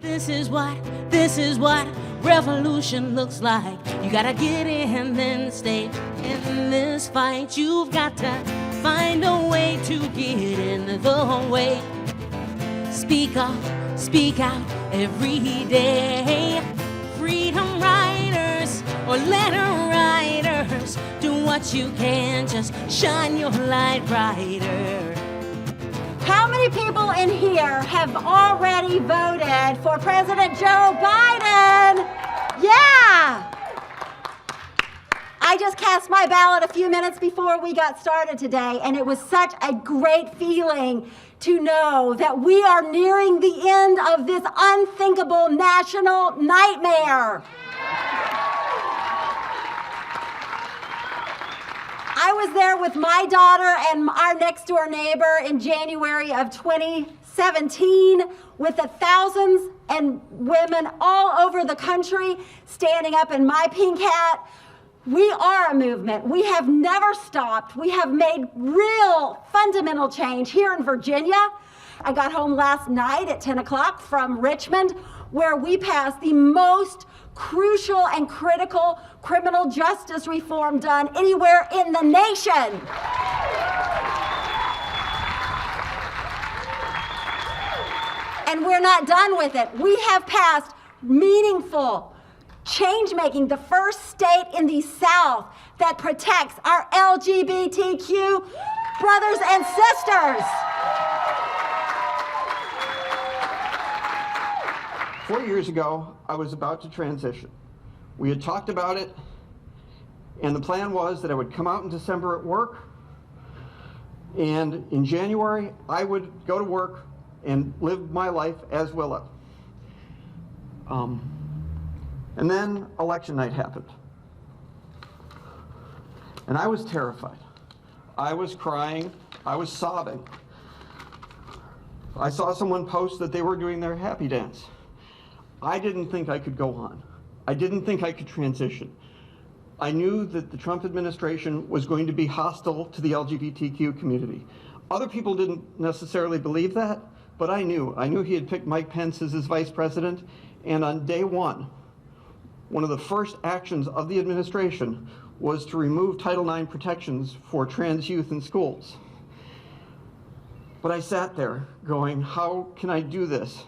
This is what revolution looks like. You gotta get in and stay in this fight. You've got to find a way to get in the way. Speak up, speak out every day. Freedom riders or letter writers, do what you can, just shine your light brighter. How many people in here have already voted for President Joe Biden? Yeah! I just cast my ballot a few minutes before we got started today, and it was such a great feeling to know that we are nearing the end of this unthinkable national nightmare. I was there with my daughter and our next door neighbor in January of 2017 with the thousands and women all over the country standing up in my pink hat. We are a movement. We have never stopped. We have made real fundamental change here in Virginia. I got home last night at 10 o'clock from Richmond, where we passed the most crucial and critical criminal justice reform done anywhere in the nation. And we're not done with it. We have passed meaningful change-making, the first state in the South that protects our LGBTQ brothers and sisters. 4 years ago, I was about to transition. We had talked about it, and the plan was that I would come out in December at work, and in January, I would go to work and live my life as Willa. And then election night happened. And I was terrified. I was crying. I was sobbing. I saw someone post that they were doing their happy dance. I didn't think I could go on. I didn't think I could transition. I knew that the Trump administration was going to be hostile to the LGBTQ community. Other people didn't necessarily believe that, but I knew. I knew he had picked Mike Pence as his vice president, and on day one of the first actions of the administration was to remove Title IX protections for trans youth in schools. But I sat there going, how can I do this?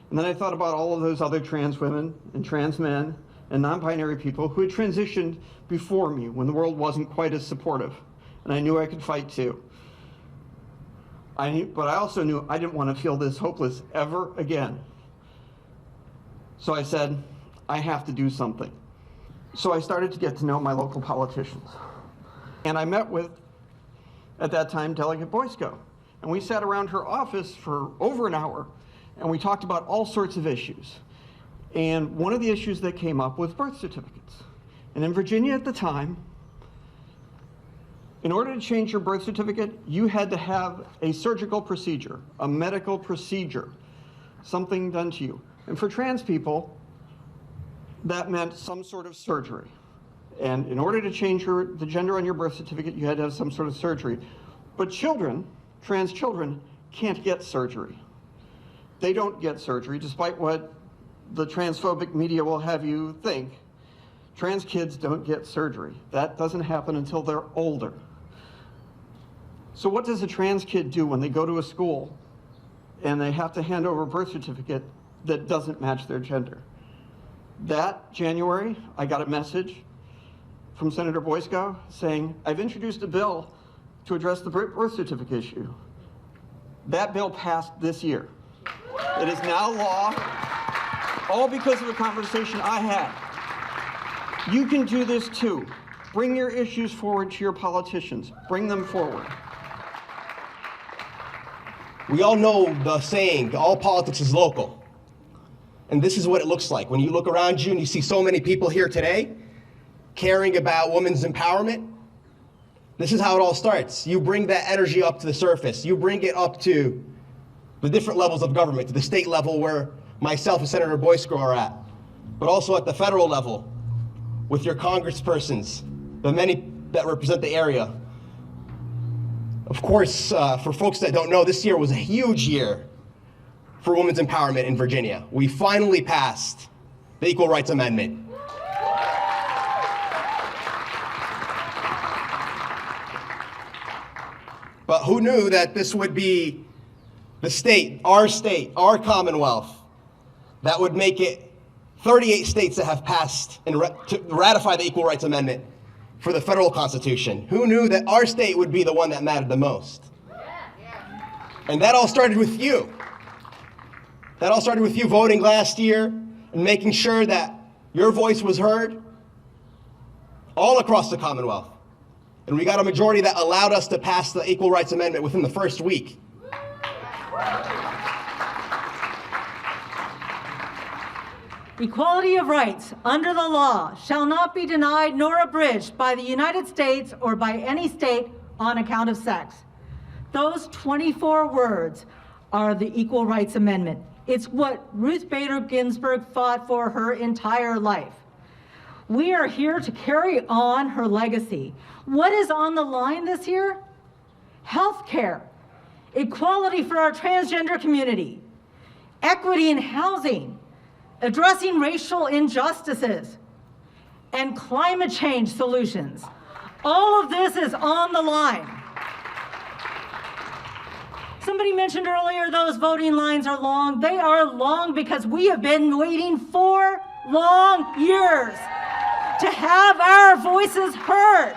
And then I thought about all of those other trans women and trans men and non-binary people who had transitioned before me when the world wasn't quite as supportive. And I knew I could fight too. But I also knew I didn't want to feel this hopeless ever again. So I said, I have to do something. So I started to get to know my local politicians. And I met with, at that time, Delegate Boysko. And we sat around her office for over an hour, and we talked about all sorts of issues. And one of the issues that came up was birth certificates. And in Virginia at the time, in order to change your birth certificate, you had to have a surgical procedure, a medical procedure, something done to you. And for trans people, that meant some sort of surgery. And in order to change the gender on your birth certificate, you had to have some sort of surgery. But children, trans children, can't get surgery. They don't get surgery, despite what the transphobic media will have you think. Trans kids don't get surgery. That doesn't happen until they're older. So what does a trans kid do when they go to a school and they have to hand over a birth certificate that doesn't match their gender? That January, I got a message from Senator Boysko saying, I've introduced a bill to address the birth certificate issue. That bill passed this year. It is now law, all because of a conversation I had. You can do this too. Bring your issues forward to your politicians. Bring them forward. We all know the saying, all politics is local. And this is what it looks like. When you look around you and you see so many people here today caring about women's empowerment, this is how it all starts. You bring that energy up to the surface. You bring it up to the different levels of government, to the state level where myself and Senator Boysko are at, but also at the federal level with your congresspersons, the many that represent the area. Of course, for folks that don't know, this year was a huge year for women's empowerment in Virginia. We finally passed the Equal Rights Amendment. But who knew that this would be the state, our Commonwealth, that would make it 38 states that have passed and to ratify the Equal Rights Amendment for the federal Constitution. Who knew that our state would be the one that mattered the most? And that all started with you. That all started with you voting last year and making sure that your voice was heard all across the Commonwealth. And we got a majority that allowed us to pass the Equal Rights Amendment within the first week. Equality of rights under the law shall not be denied nor abridged by the United States or by any state on account of sex. Those 24 words are the Equal Rights Amendment. It's what Ruth Bader Ginsburg fought for her entire life. We are here to carry on her legacy. What is on the line this year? Health care, equality for our transgender community, equity in housing, addressing racial injustices, and climate change solutions. All of this is on the line. Somebody mentioned earlier those voting lines are long. They are long because we have been waiting 4 long years to have our voices heard.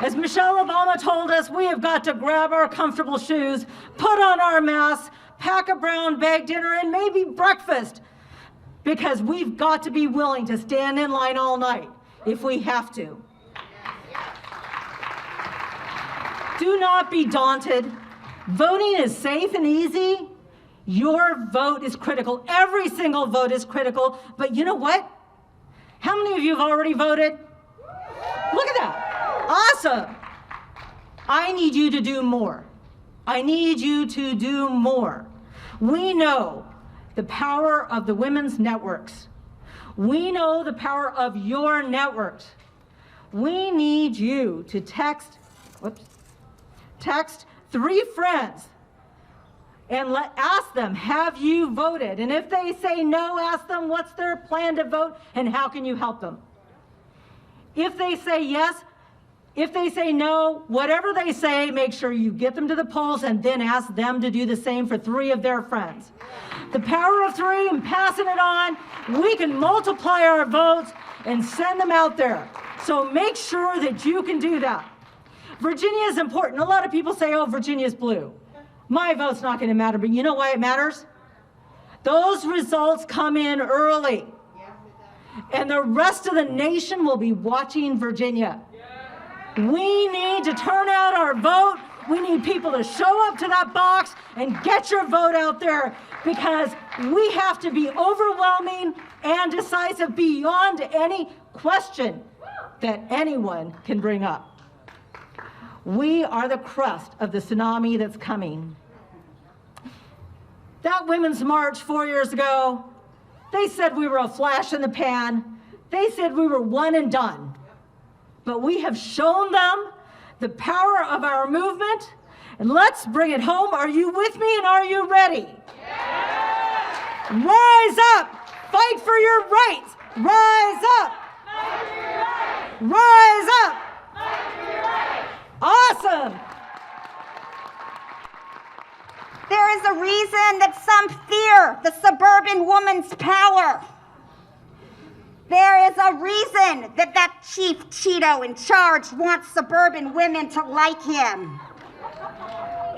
As Michelle Obama told us, we have got to grab our comfortable shoes, put on our masks, pack a brown bag dinner, and maybe breakfast, because we've got to be willing to stand in line all night if we have to. Do not be daunted. Voting is safe and easy. Your vote is critical. Every single vote is critical. But you know what? How many of you have already voted? Look at that. Awesome. I need you to do more. I need you to do more. We know the power of the women's networks. We know the power of your networks. We need you to text 3 friends and ask them, have you voted? And if they say no, ask them what's their plan to vote and how can you help them? If they say yes, if they say no, whatever they say, make sure you get them to the polls and then ask them to do the same for 3 of their friends. The power of 3 and passing it on, we can multiply our votes and send them out there. So make sure that you can do that. Virginia is important. A lot of people say, oh, Virginia's blue. My vote's not going to matter, but you know why it matters? Those results come in early. And the rest of the nation will be watching Virginia. We need to turn out our vote. We need people to show up to that box and get your vote out there, because we have to be overwhelming and decisive beyond any question that anyone can bring up. We are the crust of the tsunami that's coming. That Women's March 4 years ago, they said we were a flash in the pan. They said we were one and done. But we have shown them the power of our movement, and let's bring it home. Are you with me and are you ready? Yeah. Rise up, fight for your rights. Rise up. Fight for your rights. Rise up. Fight for your rights. Awesome. There is a reason that some fear the suburban woman's power. There is a reason that Chief Cheeto in charge wants suburban women to like him.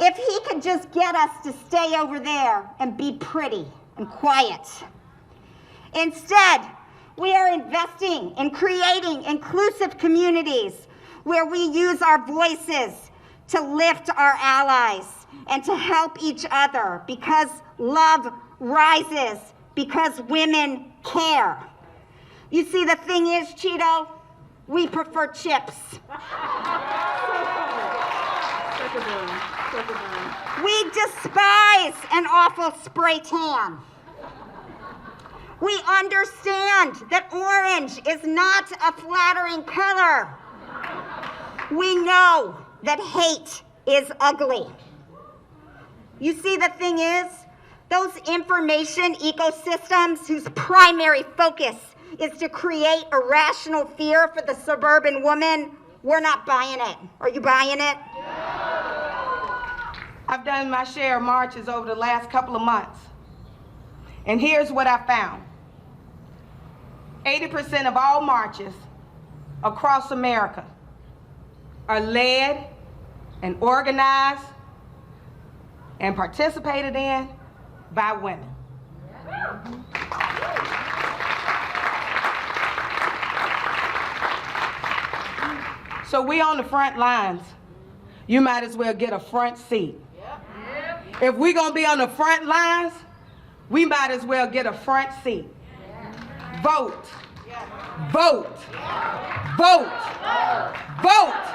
If he could just get us to stay over there and be pretty and quiet. Instead, we are investing in creating inclusive communities where we use our voices to lift our allies and to help each other, because love rises, because women care. You see, the thing is, Cheeto, we prefer chips. We despise an awful spray tan. We understand that orange is not a flattering color. We know that hate is ugly. You see, the thing is, those information ecosystems whose primary focus is to create irrational fear for the suburban woman, we're not buying it. Are you buying it? I've done my share of marches over the last couple of months. And here's what I found. 80% of all marches across America are led and organized and participated in by women. So we on the front lines. You might as well get a front seat. If we're gonna be on the front lines, we might as well get a front seat. Vote. Vote. Vote. Vote.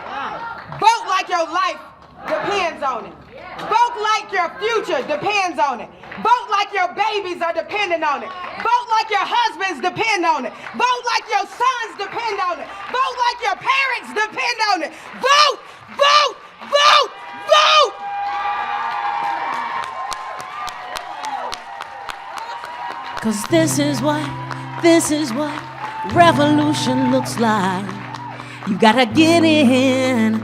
Vote like your life depends on it. Vote like your future depends on it. Vote like your babies are dependent on it. Vote like your husbands depend on it. Vote like your sons depend on it. Vote like your parents depend on it. Vote, vote, vote, vote! Cause this is what revolution looks like. You gotta get in,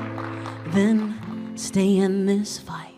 then stay in this fight.